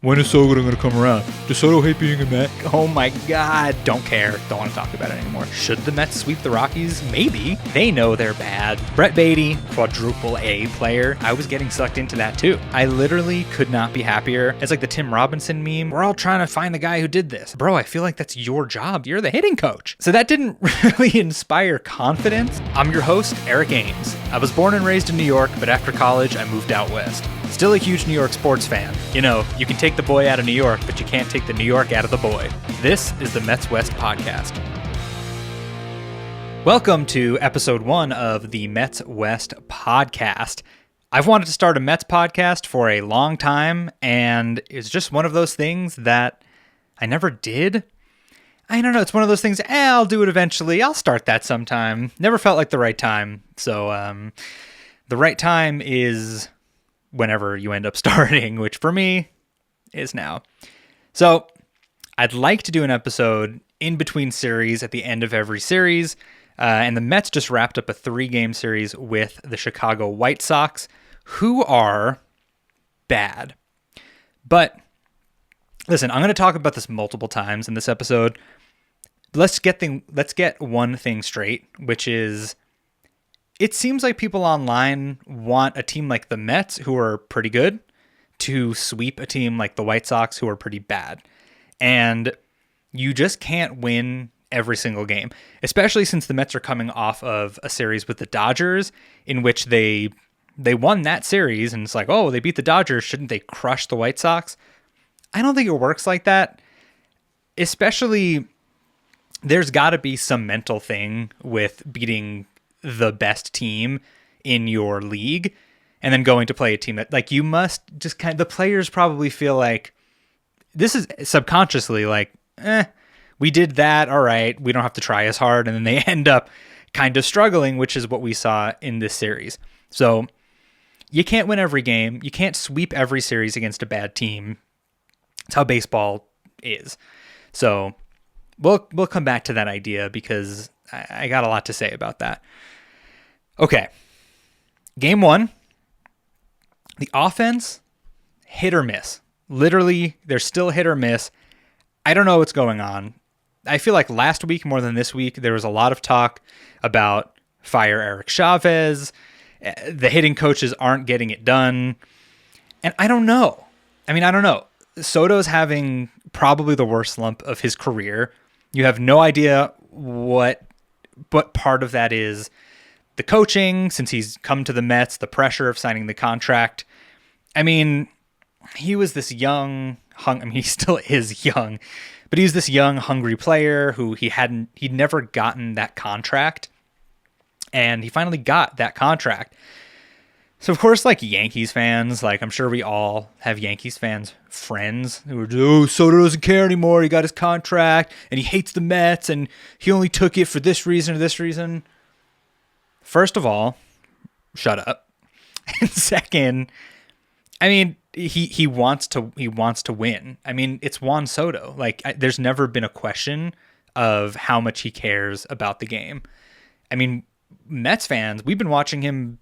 When is Soto going to come around? Does Soto hate being a Met? Oh my God, don't care. Don't want to talk about it anymore. Should the Mets sweep the Rockies? Maybe. They know they're bad. Brett Beatty, quadruple A player. I was getting sucked into that too. I literally could not be happier. It's like the Tim Robinson meme. We're all trying to find the guy who did this. Bro, I feel like that's your job. You're the hitting coach. So that didn't really inspire confidence. I'm your host, Eric Ames. I was born and raised in New York, but after college, I moved out west. Still a huge New York sports fan. You know, you can take the boy out of New York, but you can't take the New York out of the boy. This is the Mets West Podcast. Welcome to episode 1 of the Mets West Podcast. I've wanted to start a Mets podcast for a long time, and it's just one of those things that I never did. I don't know, it's one of those things, I'll do it eventually. I'll start that sometime. Never felt like the right time. So the right time is whenever you end up starting, which for me is now. So I'd like to do an episode in between series at the end of every series. And the Mets just wrapped up a 3-game series with the Chicago White Sox, who are bad. But listen, I'm going to talk about this multiple times in this episode. Let's get one thing straight, which is it seems like people online want a team like the Mets, who are pretty good, to sweep a team like the White Sox, who are pretty bad. And you just can't win every single game, especially since the Mets are coming off of a series with the Dodgers in which they won that series. And it's like, oh, they beat the Dodgers. Shouldn't they crush the White Sox? I don't think it works like that. Especially, there's got to be some mental thing with beating the best team in your league and then going to play a team that, like, you must just the players probably feel like this is subconsciously like, we did that. All right. We don't have to try as hard. And then they end up kind of struggling, which is what we saw in this series. So you can't win every game. You can't sweep every series against a bad team. It's how baseball is. So we'll come back to that idea because I got a lot to say about that. Okay. Game 1. The offense, hit or miss. Literally, they're still hit or miss. I don't know what's going on. I feel like last week, more than this week, there was a lot of talk about fire Eric Chavez. The hitting coaches aren't getting it done. And I don't know. I don't know. Soto's having probably the worst slump of his career. You have no idea what part of that is the coaching, since he's come to the Mets, the pressure of signing the contract. He was this young, he still is young, but he's this young, hungry player who he'd never gotten that contract. And he finally got that contract. So of course, like Yankees fans, like I'm sure we all have Yankees fans, friends who are, oh, Soto doesn't care anymore. He got his contract and he hates the Mets and he only took it for this reason or this reason. First of all, shut up. And second, he wants to win. It's Juan Soto. There's never been a question of how much he cares about the game. Mets fans, we've been watching him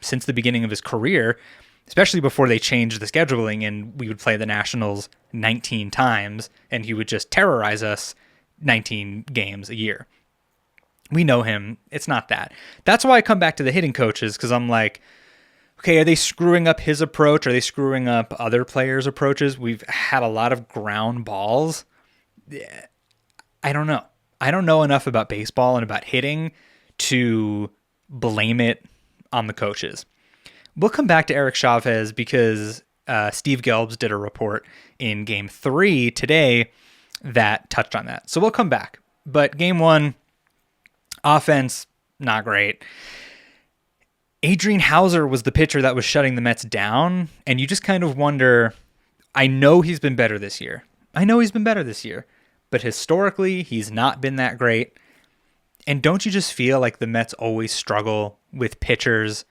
since the beginning of his career, especially before they changed the scheduling and we would play the Nationals 19 times and he would just terrorize us 19 games a year. We know him. It's not that. That's why I come back to the hitting coaches, because I'm like, okay, are they screwing up his approach? Are they screwing up other players' approaches? We've had a lot of ground balls. I don't know. I don't know enough about baseball and about hitting to blame it on the coaches. We'll come back to Eric Chavez because Steve Gelbs did a report in Game 3 today that touched on that. So we'll come back. But Game 1, offense, not great. Adrian Hauser was the pitcher that was shutting the Mets down, and you just kind of wonder, I know he's been better this year. But historically, he's not been that great. And don't you just feel like the Mets always struggle with pitchers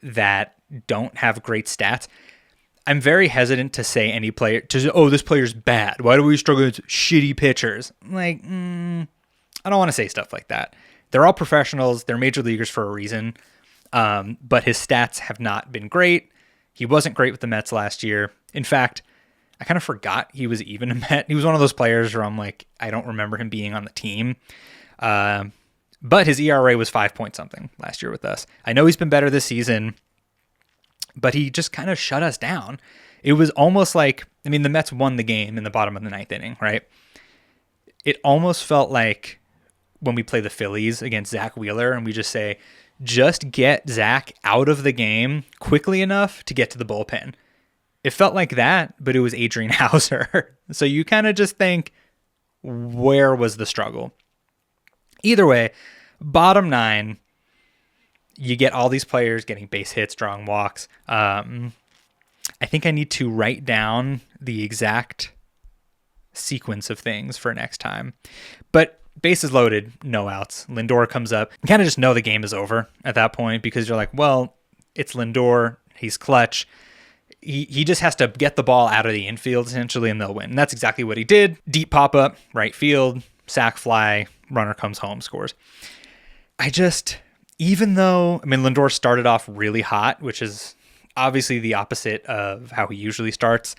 that don't have great stats? I'm very hesitant to say any player, this player's bad. Why do we struggle with shitty pitchers? I don't want to say stuff like that. They're all professionals. They're major leaguers for a reason. But his stats have not been great. He wasn't great with the Mets last year. In fact, I kind of forgot he was even a Met. He was one of those players where I'm like, I don't remember him being on the team. But his ERA was 5 point something last year with us. I know he's been better this season, but he just kind of shut us down. It was almost like, I mean, the Mets won the game in the bottom of the ninth inning, right? It almost felt like when we play the Phillies against Zach Wheeler and we just say, just get Zach out of the game quickly enough to get to the bullpen. It felt like that, but it was Adrian Hauser. So you kind of just think, where was the struggle? Either way, bottom 9, you get all these players getting base hits, drawing walks. I think I need to write down the exact sequence of things for next time. But bases loaded, no outs. Lindor comes up. You kind of just know the game is over at that point because you're like, well, it's Lindor. He's clutch. He just has to get the ball out of the infield essentially and they'll win. And that's exactly what he did. Deep pop up, right field, sac fly, runner comes home, scores. Even though, Lindor started off really hot, which is obviously the opposite of how he usually starts.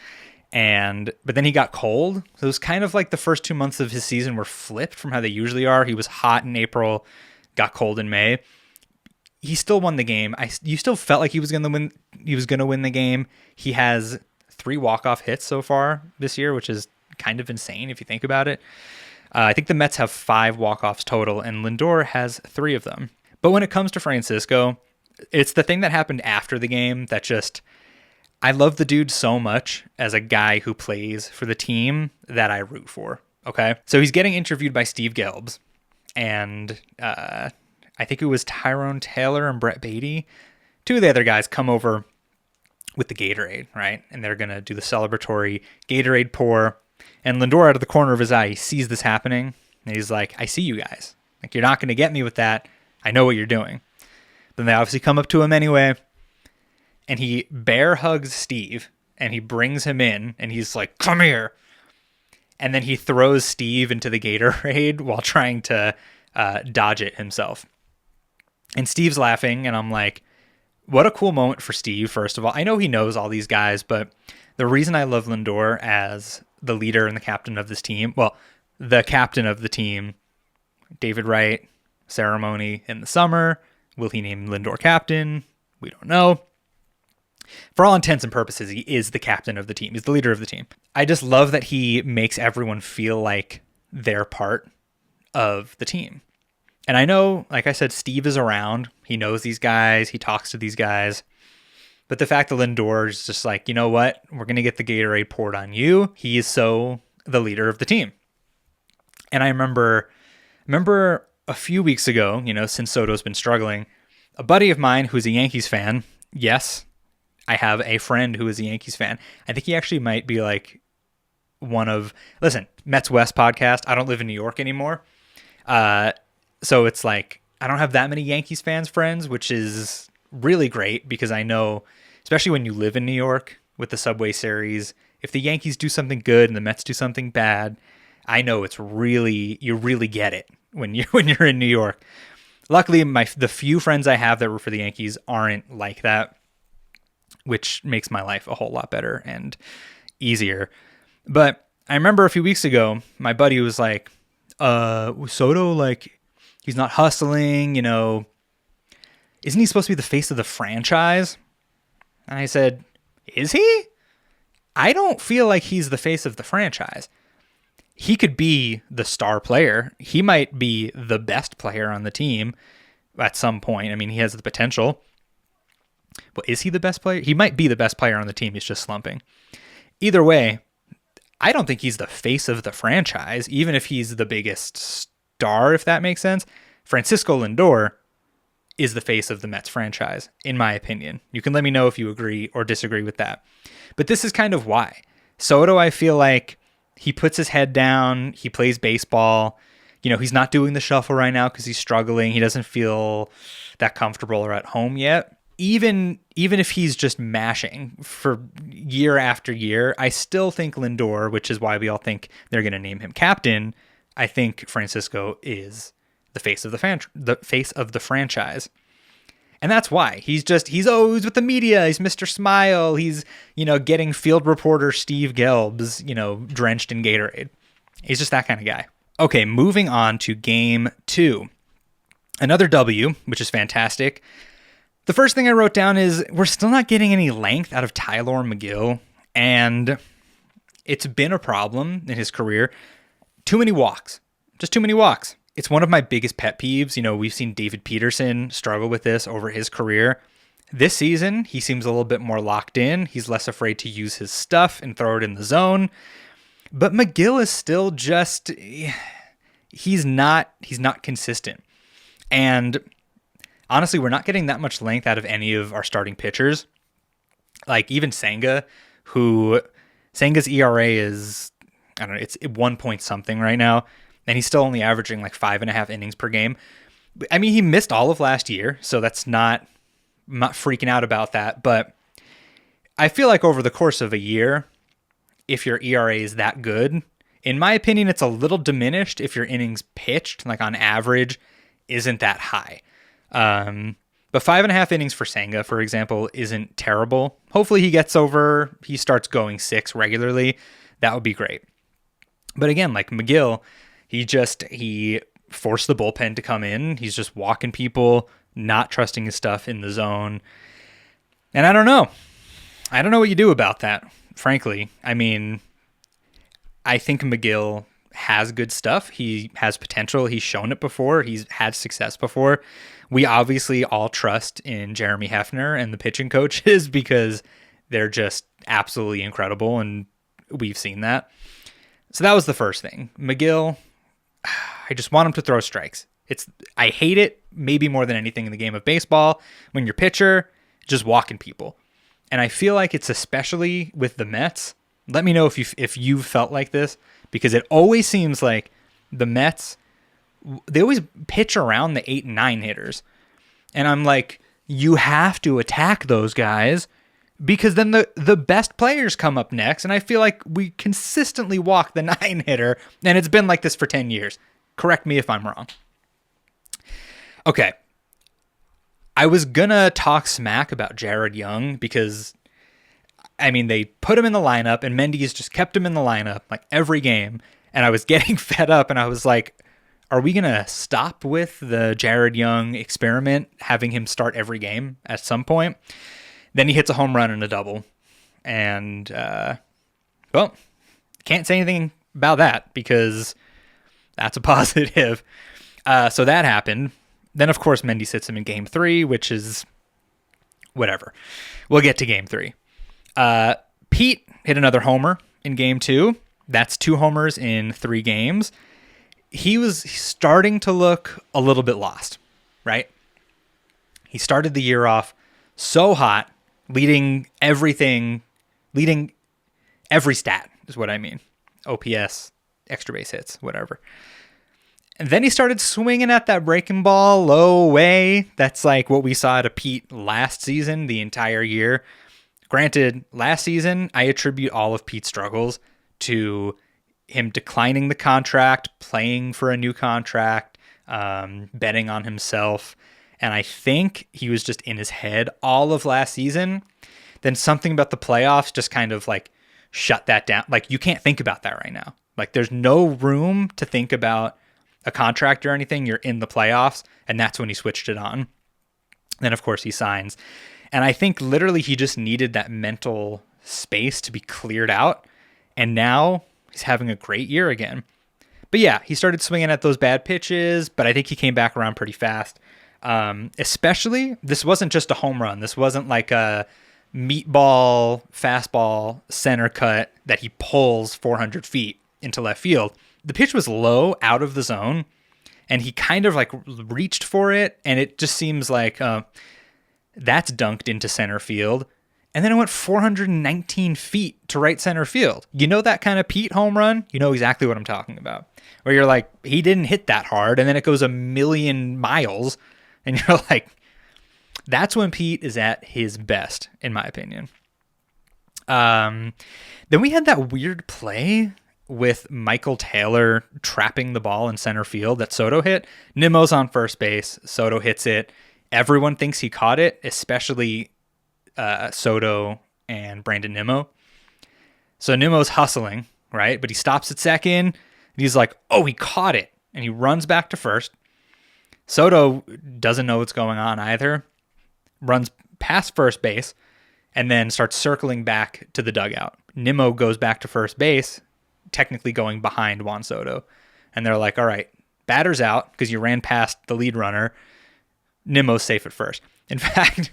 But then he got cold. So it was kind of like the first 2 months of his season were flipped from how they usually are. He was hot in April, got cold in May. He still won the game. You still felt like he was going to win. He was going to win the game. He has 3 walk-off hits so far this year, which is kind of insane if you think about it. I think the Mets have 5 walk-offs total, and Lindor has 3 of them. But when it comes to Francisco, it's the thing that happened after the game that just, I love the dude so much as a guy who plays for the team that I root for. Okay. So he's getting interviewed by Steve Gelbs, and I think it was Tyrone Taylor and Brett Beatty. 2 of the other guys come over with the Gatorade, right? And they're going to do the celebratory Gatorade pour. And Lindor, out of the corner of his eye, he sees this happening. And he's like, I see you guys. Like, you're not going to get me with that. I know what you're doing. Then they obviously come up to him anyway. And he bear hugs Steve. And he brings him in. And he's like, come here. And then he throws Steve into the Gatorade while trying to dodge it himself. And Steve's laughing. And I'm like, what a cool moment for Steve, first of all. I know he knows all these guys. But the reason I love Lindor as the leader and the captain of this team, well, the captain of the team, David Wright, ceremony in the summer. Will he name Lindor captain? We don't know. For all intents and purposes, he is the captain of the team. He's the leader of the team. I just love that he makes everyone feel like they're part of the team. And I know, like I said, Steve is around. He knows these guys. He talks to these guys. But the fact that Lindor is just like, you know what? We're going to get the Gatorade poured on you. He is so the leader of the team. And I remember a few weeks ago, since Soto's been struggling, a buddy of mine who's a Yankees fan, yes, I have a friend who is a Yankees fan. I think he actually might be like listen, Mets West podcast. I don't live in New York anymore. So it's like, I don't have that many Yankees fans friends, which is really great because I know, especially when you live in New York with the Subway Series, if the Yankees do something good and the Mets do something bad, I know you really get it when you're in New York. Luckily, the few friends I have that were for the Yankees aren't like that, which makes my life a whole lot better and easier. But I remember a few weeks ago, my buddy was like, Soto, like, he's not hustling, isn't he supposed to be the face of the franchise? And I said, is he? I don't feel like he's the face of the franchise. He could be the star player. He might be the best player on the team at some point. I mean, he has the potential. Well, is he the best player? He might be the best player on the team. He's just slumping. Either way, I don't think he's the face of the franchise, even if he's the biggest star, if that makes sense. Francisco Lindor is the face of the Mets franchise, in my opinion. You can let me know if you agree or disagree with that. But this is kind of why. Soto, I feel like he puts his head down. He plays baseball. He's not doing the shuffle right now because he's struggling. He doesn't feel that comfortable or at home yet. Even if he's just mashing for year after year, I still think Lindor, which is why we all think they're going to name him captain, I think Francisco is the face of the franchise. And that's why he's always with the media. He's Mr. Smile. He's, getting field reporter Steve Gelb's, drenched in Gatorade. He's just that kind of guy. Okay, moving on to game 2. Another W, which is fantastic. The first thing I wrote down is we're still not getting any length out of Tyler McGill, and it's been a problem in his career. Too many walks. Just too many walks. It's one of my biggest pet peeves. We've seen David Peterson struggle with this over his career. This season, he seems a little bit more locked in. He's less afraid to use his stuff and throw it in the zone. But McGill is still just, he's not consistent. And honestly, we're not getting that much length out of any of our starting pitchers. Like even Senga's ERA is, I don't know, it's 1 point something right now. And he's still only averaging like 5.5 innings per game. I mean, he missed all of last year, so I'm not freaking out about that. But I feel like over the course of a year, if your ERA is that good, in my opinion, it's a little diminished if your innings pitched, like on average, isn't that high. But 5.5 innings for Senga, for example, isn't terrible. Hopefully he starts going 6 regularly. That would be great. But again, like McGill, he forced the bullpen to come in. He's just walking people, not trusting his stuff in the zone. And I don't know. I don't know what you do about that, frankly. I mean, I think McGill has good stuff. He has potential. He's shown it before. He's had success before. We obviously all trust in Jeremy Hefner and the pitching coaches because they're just absolutely incredible, and we've seen that. So that was the first thing. McGill, I just want him to throw strikes. I hate it maybe more than anything in the game of baseball when your pitcher just walking people. And I feel like it's especially with the Mets. Let me know if you've felt like this, because it always seems like the Mets, they always pitch around the 8 and 9 hitters. And I'm like, you have to attack those guys because then the best players come up next. And I feel like we consistently walk the 9 hitter, and it's been like this for 10 years. Correct me if I'm wrong. Okay. I was going to talk smack about Jared Young because, I mean, they put him in the lineup and Mendy's just kept him in the lineup like every game. And I was getting fed up, and I was like, are we going to stop with the Jared Young experiment, having him start every game at some point? Then he hits a home run and a double. And, well, can't say anything about that because that's a positive. So that happened. Then, of course, Mendy sits him in game 3, which is whatever. We'll get to game 3. Pete hit another homer in game 2. That's 2 homers in 3 games. He was starting to look a little bit lost, right? He started the year off so hot, leading every stat is what I mean. OPS, extra base hits, whatever. And then he started swinging at that breaking ball low away. That's like what we saw at a Pete last season, the entire year. Granted, last season, I attribute all of Pete's struggles to him declining the contract, playing for a new contract, betting on himself. And I think he was just in his head all of last season. Then something about the playoffs just kind of like shut that down. Like, you can't think about that right now. Like, there's no room to think about a contract or anything. You're in the playoffs, and that's when he switched it on. Then, of course, he signs. And I think literally he just needed that mental space to be cleared out. And now he's having a great year again. But yeah, he started swinging at those bad pitches, but I think he came back around pretty fast. Especially, this wasn't just a home run. This wasn't like a meatball, fastball, center cut that he pulls 400 feet into left field. The pitch was low, out of the zone, and he kind of like reached for it, and it just seems like that's dunked into center field. And then it went 419 feet to right center field. You know that kind of Pete home run? You know exactly what I'm talking about. Where you're like, he didn't hit that hard, and then it goes a million miles, and you're like, that's when Pete is at his best, in my opinion. Then we had that weird play with Michael Taylor trapping the ball in center field that Soto hit. Nimmo's on first base. Soto hits it. Everyone thinks he caught it, especially Soto and Brandon Nimmo. So Nimmo's hustling, right? But he stops at second, and he's like, oh, he caught it. And he runs back to first. Soto doesn't know what's going on either, runs past first base, and then starts circling back to the dugout. Nimmo goes back to first base, technically going behind Juan Soto. And they're like, all right, batter's out because you ran past the lead runner. Nimmo's safe at first. In fact,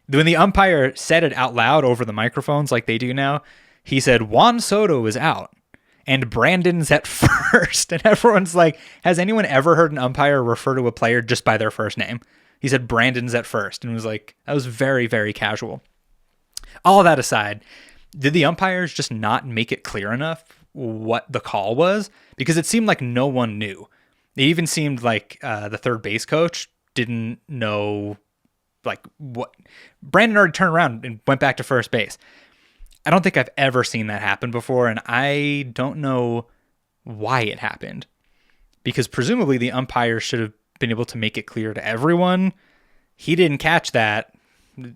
when the umpire said it out loud over the microphones like they do now, he said, Juan Soto is out and Brandon's at first. And everyone's like, has anyone ever heard an umpire refer to a player just by their first name? He said, Brandon's at first. And it was like, that was very, very casual. All that aside, did the umpires just not make it clear enough what the call was? Because it seemed like no one knew. It even seemed like the third base coach didn't know like what. Brandon already turned around and went back to first base. I don't think I've ever seen that happen before, and I don't know why it happened. Because presumably the umpire should have been able to make it clear to everyone. He didn't catch that.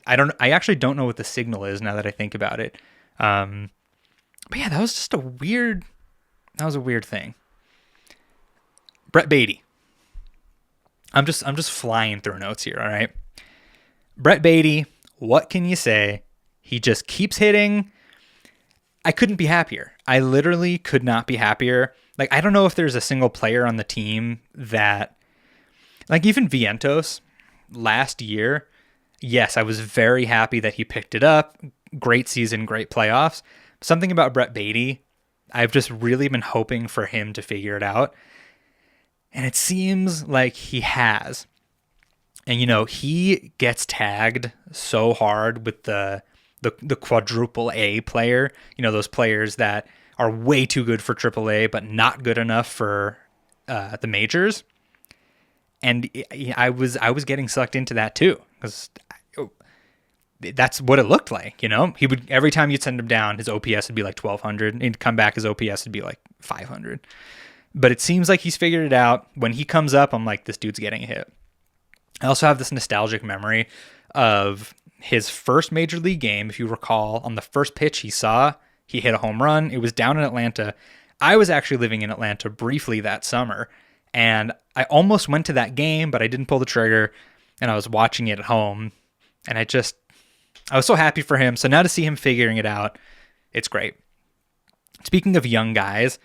I actually don't know what the signal is now that I think about it. But yeah, that was a weird thing. Brett Beatty. I'm just flying through notes here, all right? Brett Beatty, what can you say? He just keeps hitting. I couldn't be happier. I literally could not be happier. Like, I don't know if there's a single player on the team that, like, even Vientos last year, yes, I was very happy that he picked it up. Great season, great playoffs. Something about Brett Beatty, I've just really been hoping for him to figure it out. And it seems like he has. And, you know, he gets tagged so hard with the quadruple A player, you know, those players that are way too good for triple A, but not good enough for the majors. And I was getting sucked into that too, because that's what it looked like, you know? He would, every time you'd send him down, his OPS would be like 1,200, and he'd come back, his OPS would be like 500. But it seems like he's figured it out. When he comes up, I'm like, this dude's getting a hit. I also have this nostalgic memory of his first major league game. If you recall, on the first pitch he saw, he hit a home run. It was down in Atlanta. I was actually living in Atlanta briefly that summer, and I almost went to that game, but I didn't pull the trigger, and I was watching it at home, and I was so happy for him. So now to see him figuring it out, it's great. Speaking of young guys,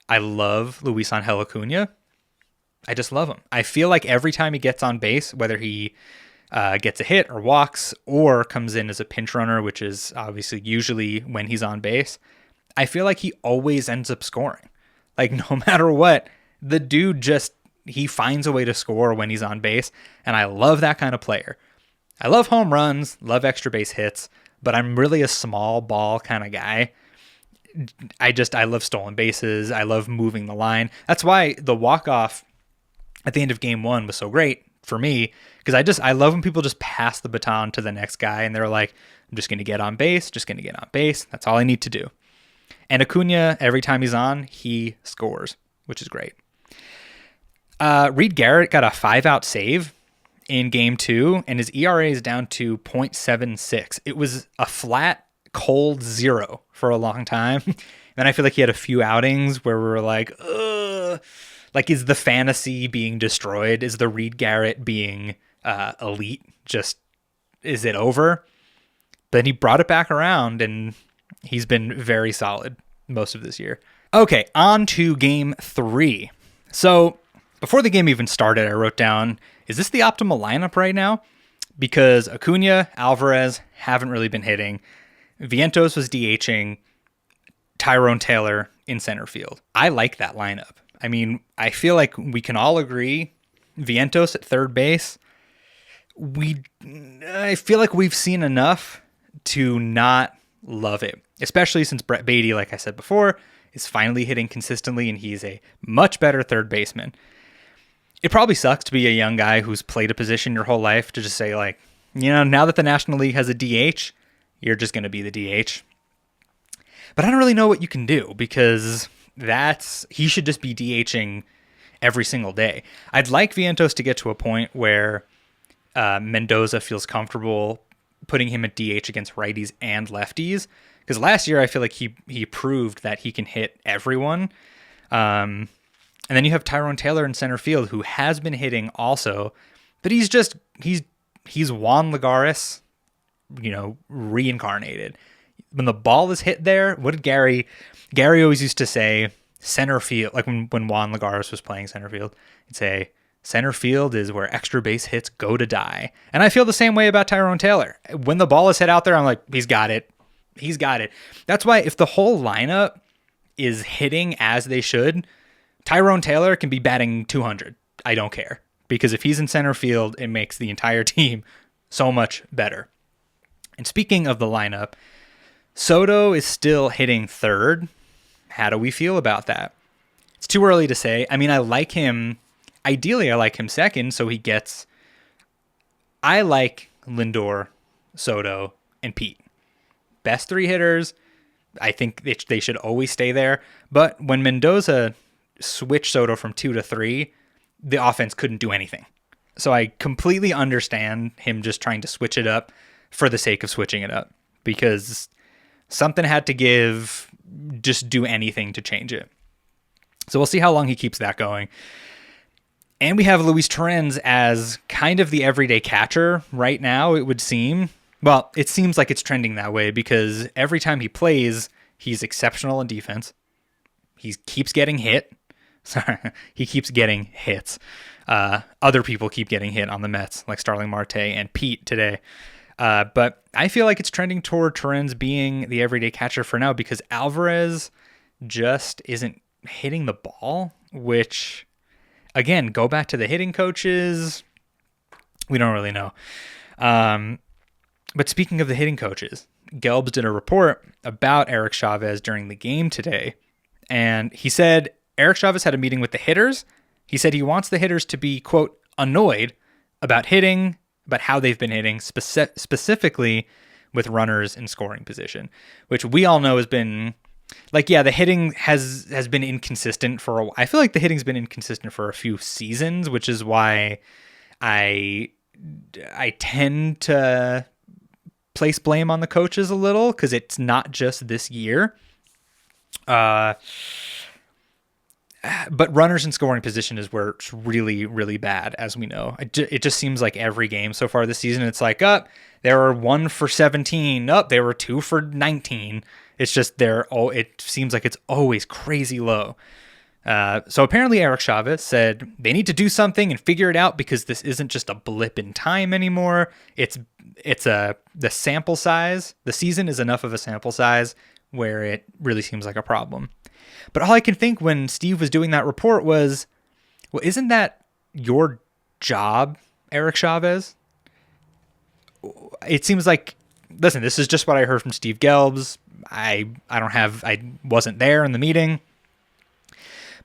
I love Luis Angel Acuna. I just love him. I feel like every time he gets on base, whether he gets a hit or walks or comes in as a pinch runner, which is obviously usually when he's on base, I feel like he always ends up scoring. Like, no matter what, the dude he finds a way to score when he's on base, and I love that kind of player. I love home runs, love extra base hits, but I'm really a small ball kind of guy. I love stolen bases. I love moving the line. That's why the walk-off at the end of game one was so great for me, because I love when people just pass the baton to the next guy and they're like, I'm just going to get on base, That's all I need to do. And Acuna, every time he's on, he scores, which is great. Reed Garrett got a 5-out save in game 2, and his ERA is down to 0.76. It was a flat, cold 0 for a long time. Then I feel like he had a few outings where we were like, ugh. Like, is the fantasy being destroyed? Is the Reed Garrett being elite? Is it over? But he brought it back around, and he's been very solid most of this year. Okay, on to game 3. So before the game even started, I wrote down, is this the optimal lineup right now? Because Acuna, Alvarez haven't really been hitting. Vientos was DHing. Tyrone Taylor in center field. I like that lineup. I mean, I feel like we can all agree Vientos at third base. I feel like we've seen enough to not love it, especially since Brett Beatty, like I said before, is finally hitting consistently, and he's a much better third baseman. It probably sucks to be a young guy who's played a position your whole life to just say, like, you know, now that the National League has a DH, you're just going to be the DH. But I don't really know what you can do, because he should just be DHing every single day. I'd like Vientos to get to a point where Mendoza feels comfortable putting him at DH against righties and lefties. Because last year I feel like he proved that he can hit everyone. And then you have Tyrone Taylor in center field, who has been hitting also, but he's Juan Lagares, reincarnated. When the ball is hit there, what did Gary always used to say? Center field, like when Juan Lagares was playing center field, he'd say, center field is where extra base hits go to die. And I feel the same way about Tyrone Taylor. When the ball is hit out there, I'm like, he's got it. He's got it. That's why if the whole lineup is hitting as they should, Tyrone Taylor can be batting 200. I don't care. Because if he's in center field, it makes the entire team so much better. And speaking of the lineup, Soto is still hitting third. How do we feel about that? It's too early to say. I mean, I like him. Ideally, I like him second, so I like Lindor, Soto, and Pete. Best three hitters. I think they should always stay there. But when Mendoza switched Soto from 2 to 3, the offense couldn't do anything. So I completely understand him just trying to switch it up for the sake of switching it up, because something had to give, just do anything to change it. So we'll see how long he keeps that going. And we have Luis Torrens as kind of the everyday catcher right now, it would seem. Well, it seems like it's trending that way because every time he plays, he's exceptional in defense. He keeps getting hit. Sorry, he keeps getting hits. Other people keep getting hit on the Mets, like Starling Marte and Pete today. But I feel like it's trending toward Torrens being the everyday catcher for now, because Alvarez just isn't hitting the ball, which, again, go back to the hitting coaches. We don't really know. But speaking of the hitting coaches, Gelbs did a report about Eric Chavez during the game today. And he said Eric Chavez had a meeting with the hitters. He said he wants the hitters to be, quote, annoyed about hitting, about how they've been hitting, specifically with runners in scoring position, which we all know has been, like, yeah, the hitting has been inconsistent for a while. I feel like the hitting's been inconsistent for a few seasons, which is why I tend to place blame on the coaches a little, because it's not just this year. But runners in scoring position is where it's really, really bad, as we know. It just seems like every game so far this season, it's like, they were 1 for 17. They were 2 for 19. It's just it seems like it's always crazy low. So apparently Eric Chavez said they need to do something and figure it out, because this isn't just a blip in time anymore. The sample size. The season is enough of a sample size where it really seems like a problem. But all I can think when Steve was doing that report was, well, isn't that your job, Eric Chavez? It seems like, listen, this is just what I heard from Steve Gelbs. I wasn't there in the meeting,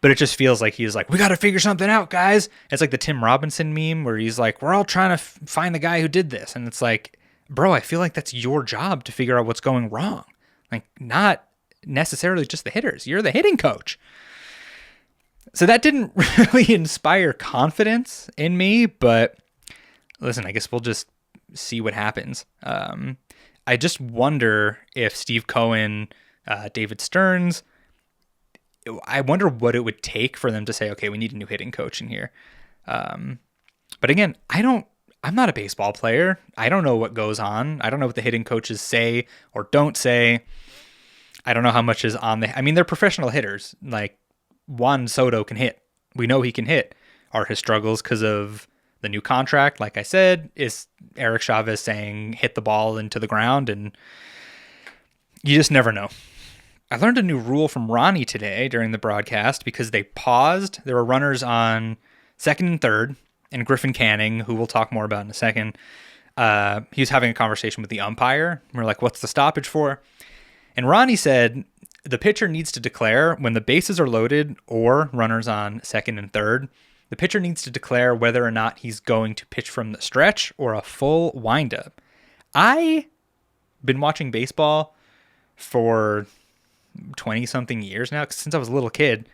but it just feels like he's like, we got to figure something out, guys. It's like the Tim Robinson meme where he's like, we're all trying to find the guy who did this. And it's like, bro, I feel like that's your job to figure out what's going wrong. Like, not necessarily just the hitters. You're the hitting coach. So that didn't really inspire confidence in me, but listen, I guess we'll just see what happens. I just wonder if Steve Cohen, David Stearns, I wonder what it would take for them to say, okay, we need a new hitting coach in here. But again, I'm not a baseball player. I don't know what goes on. I don't know what the hitting coaches say or don't say. I don't know how much is on they're professional hitters. Like, Juan Soto can hit. We know he can hit. Are his struggles because of the new contract? Like I said, is Eric Chavez saying hit the ball into the ground? And you just never know. I learned a new rule from Ronnie today during the broadcast, because they paused. There were runners on second and third, and Griffin Canning, who we'll talk more about in a second, he was having a conversation with the umpire. We're like, what's the stoppage for? And Ronnie said the pitcher needs to declare when the bases are loaded or runners on second and third. The pitcher needs to declare whether or not he's going to pitch from the stretch or a full windup. I've been watching baseball for 20-something years now, since I was a little kid.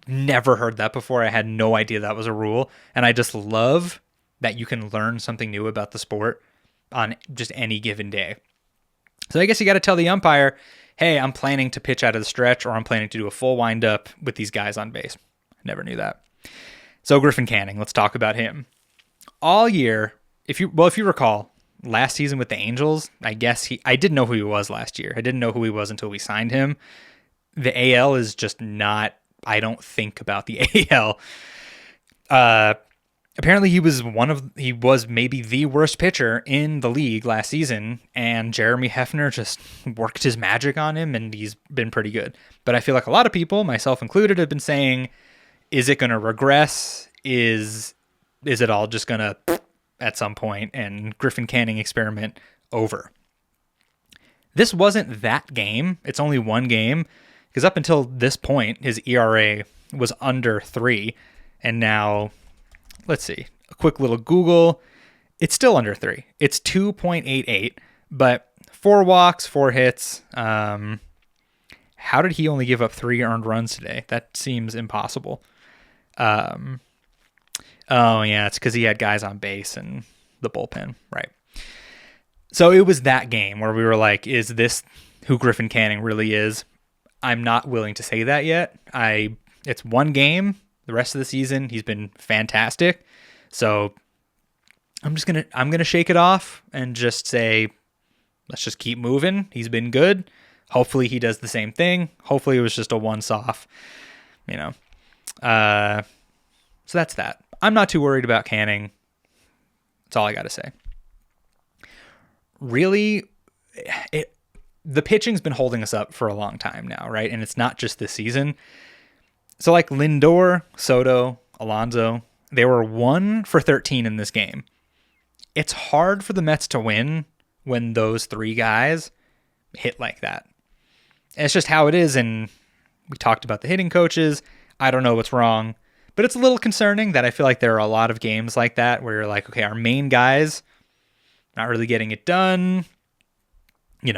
Never heard that before. I had no idea that was a rule. And I just love that you can learn something new about the sport on just any given day. So I guess you got to tell the umpire, hey, I'm planning to pitch out of the stretch, or I'm planning to do a full windup with these guys on base. Never knew that. So Griffin Canning, let's talk about him. All year, if you recall, last season with the Angels, I didn't know who he was last year. I didn't know who he was until we signed him. The AL is just not, I don't think about the AL. Apparently he was maybe the worst pitcher in the league last season, and Jeremy Hefner just worked his magic on him, and he's been pretty good. But I feel like a lot of people, myself included, have been saying, is it going to regress? Is it all just going to at some point and Griffin Canning experiment over? This wasn't that game. It's only one game, because up until this point, his ERA was under 3, and now, let's see, a quick little Google. It's still under 3. It's 2.88, but 4 walks, 4 hits. How did he only give up 3 earned runs today? That seems impossible. Oh yeah, it's because he had guys on base and the bullpen, right? So it was that game where we were like, is this who Griffin Canning really is? I'm not willing to say that yet. It's one game. The rest of the season, he's been fantastic. So I'm gonna shake it off and just say, let's just keep moving. He's been good. Hopefully he does the same thing. Hopefully it was just a once-off, So that's that. I'm not too worried about Canning. That's all I got to say. Really, the pitching's been holding us up for a long time now, right? And it's not just this season. So like Lindor, Soto, Alonso, they were 1 for 13 in this game. It's hard for the Mets to win when those 3 guys hit like that. And it's just how it is. And we talked about the hitting coaches. I don't know what's wrong, but it's a little concerning that I feel like there are a lot of games like that where you're like, okay, our main guys not really getting it done. You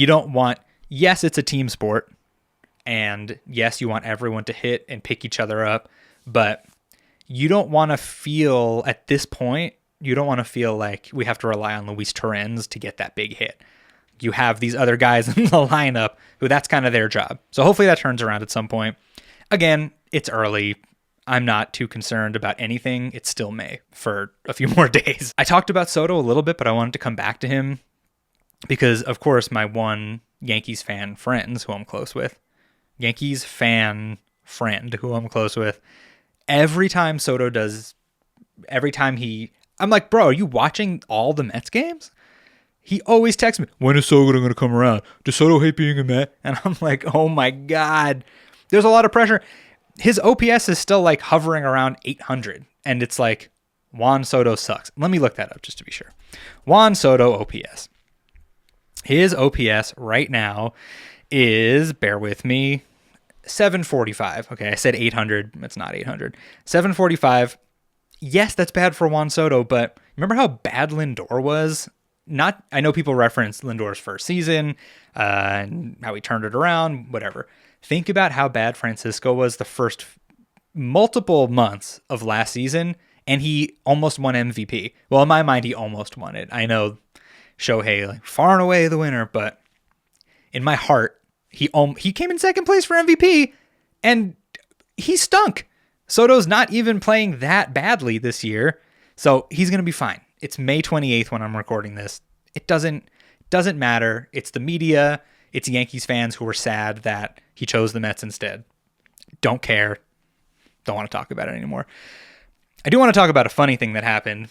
don't want, yes, it's a team sport. And yes, you want everyone to hit and pick each other up, but you don't want to feel at this point, you don't want to feel like we have to rely on Luis Torrens to get that big hit. You have these other guys in the lineup who that's kind of their job. So hopefully that turns around at some point. Again, it's early. I'm not too concerned about anything. It's still May for a few more days. I talked about Soto a little bit, but I wanted to come back to him because, of course, my one Yankees fan friend who I'm close with, every time Soto does, I'm like, bro, are you watching all the Mets games? He always texts me, when is Soto going to come around? Does Soto hate being a Met? And I'm like, oh my God. There's a lot of pressure. His OPS is still like hovering around 800. And it's like, Juan Soto sucks. Let me look that up just to be sure. Juan Soto OPS. His OPS right now is, bear with me, 745. Okay, I said 800. It's not 800. 745. Yes, that's bad for Juan Soto, but remember how bad Lindor was? I know people reference Lindor's first season and how he turned it around, whatever. Think about how bad Francisco was the first multiple months of last season, and he almost won MVP. Well, in my mind, he almost won it. I know Shohei, like, far and away the winner, but in my heart, he came in second place for MVP, and he stunk. Soto's not even playing that badly this year, so he's going to be fine. It's May 28th when I'm recording this. It doesn't matter. It's the media. It's Yankees fans who are sad that he chose the Mets instead. Don't care. Don't want to talk about it anymore. I do want to talk about a funny thing that happened.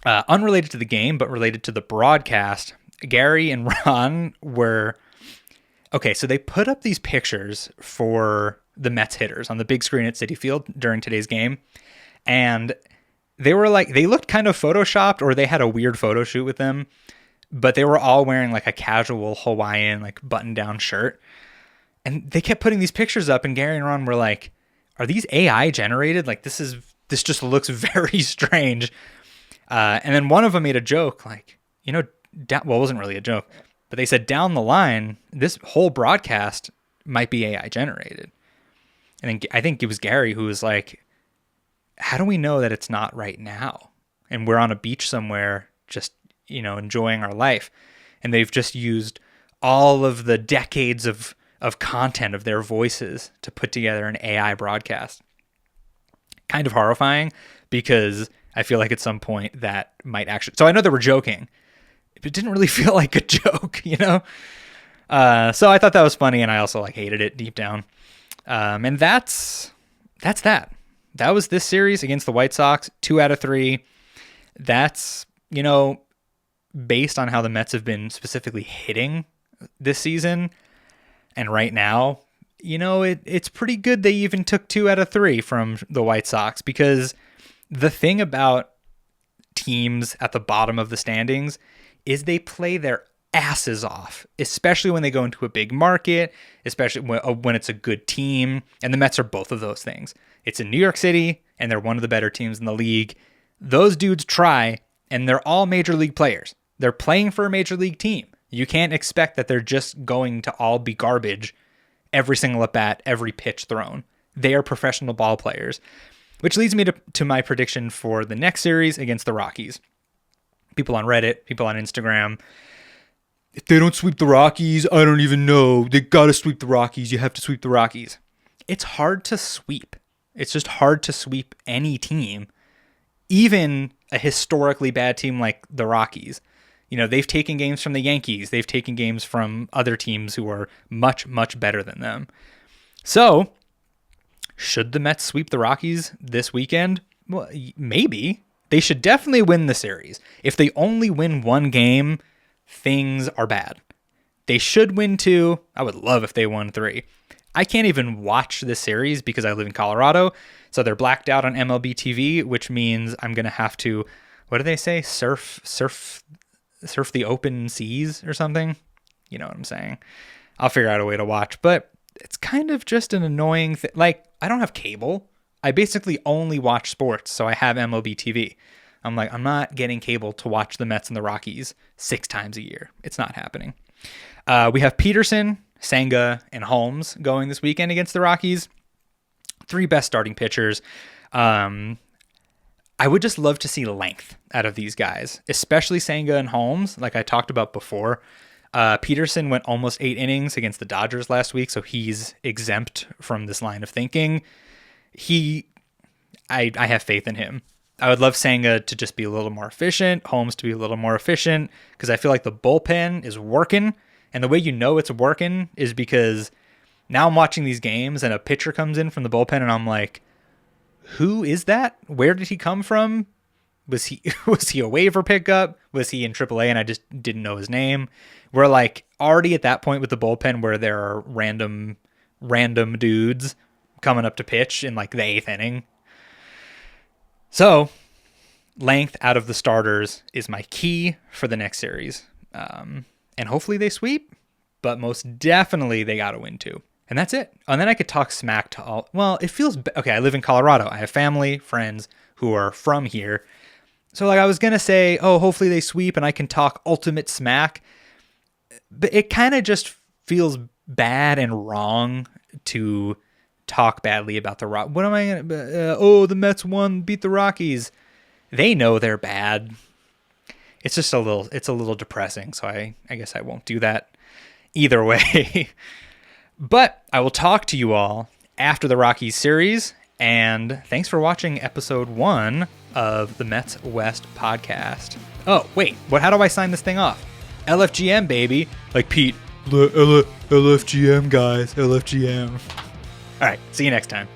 Unrelated to the game, but related to the broadcast. Gary and Ron were... Okay, so they put up these pictures for the Mets hitters on the big screen at Citi Field during today's game. And they were like, they looked kind of photoshopped, or they had a weird photo shoot with them, but they were all wearing like a casual Hawaiian, like button-down shirt. And they kept putting these pictures up, and Gary and Ron were like, are these AI generated? Like, this just looks very strange. And then one of them made a joke, like, well, it wasn't really a joke, but they said down the line, this whole broadcast might be AI generated. And then I think it was Gary who was like, how do we know that it's not right now? And we're on a beach somewhere just, enjoying our life. And they've just used all of the decades of content of their voices to put together an AI broadcast. Kind of horrifying, because I feel like at some point that might actually... So I know they were joking, but it didn't really feel like a joke, So I thought that was funny, and I also hated it deep down. And that's that. That was this series against the White Sox, 2 out of 3. That's, based on how the Mets have been specifically hitting this season. And right now, it's pretty good they even took 2 out of 3 from the White Sox, because the thing about teams at the bottom of the standings is they play their asses off, especially when they go into a big market, especially when it's a good team. And the Mets are both of those things. It's in New York City, and they're one of the better teams in the league. Those dudes try, and they're all major league players. They're playing for a major league team. You can't expect that they're just going to all be garbage every single at bat, every pitch thrown. They are professional ball players, which leads me to my prediction for the next series against the Rockies. People on Reddit, people on Instagram, if they don't sweep the Rockies, I don't even know. They got to sweep the Rockies. You have to sweep the Rockies. It's hard to sweep. It's just hard to sweep any team, even a historically bad team like the Rockies. They've taken games from the Yankees. They've taken games from other teams who are much, much better than them. So, should the Mets sweep the Rockies this weekend? Well, maybe. They should definitely win the series. If they only win 1 game, things are bad. They should win 2. I would love if they won 3. I can't even watch this series because I live in Colorado, so they're blacked out on MLB TV, which means I'm going to have to, what do they say? Surf the open seas or something. You know what I'm saying? I'll figure out a way to watch, but it's kind of just an annoying thing. I don't have cable. I basically only watch sports, so I have MLB TV. I'm not getting cable to watch the Mets and the Rockies 6 times a year. It's not happening. We have Peterson, Senga, and Holmes going this weekend against the Rockies. 3 best starting pitchers. I would just love to see length out of these guys, especially Senga and Holmes, like I talked about before. Peterson went almost 8 innings against the Dodgers last week, so he's exempt from this line of thinking. I have faith in him. I would love Senga to just be a little more efficient, Holmes to be a little more efficient, because I feel like the bullpen is working, and the way you know it's working is because now I'm watching these games and a pitcher comes in from the bullpen and I'm like, who is that? Where did he come from? Was he a waiver pickup? Was he in AAA and I just didn't know his name? We're already at that point with the bullpen where there are random dudes coming up to pitch in the 8th inning. So, length out of the starters is my key for the next series. And hopefully they sweep, but most definitely they got to win 2. And that's it. And then I could talk smack to all... Well, it feels... Okay, I live in Colorado. I have family, friends who are from here. So I was going to say, hopefully they sweep and I can talk ultimate smack. But it kind of just feels bad and wrong to talk badly about the Rockies. What am I going to... the Mets won, beat the Rockies. They know they're bad. It's just a little depressing. So I guess I won't do that either way. But I will talk to you all after the Rockies series, and thanks for watching episode 1 of the Mets West podcast. Oh, wait, how do I sign this thing off? LFGM, baby. Like Pete. LFGM, guys. LFGM. All right, see you next time.